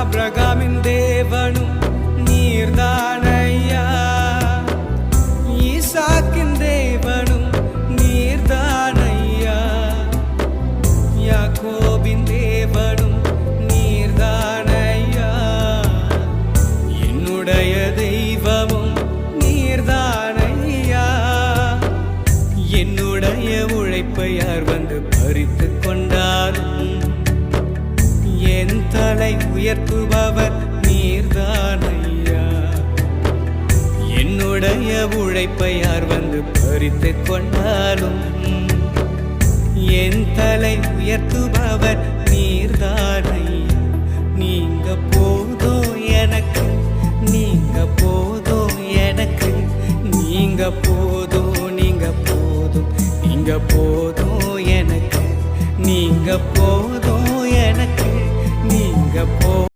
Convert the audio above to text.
ஆபிரகாமின் தேவனும் நீர்தானையா, ஈசாக்கின் தேவனும் நீர்தானையா, யாக்கோபின் தேவனும் நீர்தானையா, என்னுடைய தெய்வமும் நீர்தானையா. என்னுடைய உழைப்பை யார் வந்து பறித்து கொண்டாலும் என் தலை உயர்த்துபவர் நீர்தானையா. என்னுடைய உழைப்பை யார் வந்து பறித்து கொண்டாலும் என் தலை உயர்த்துபவர்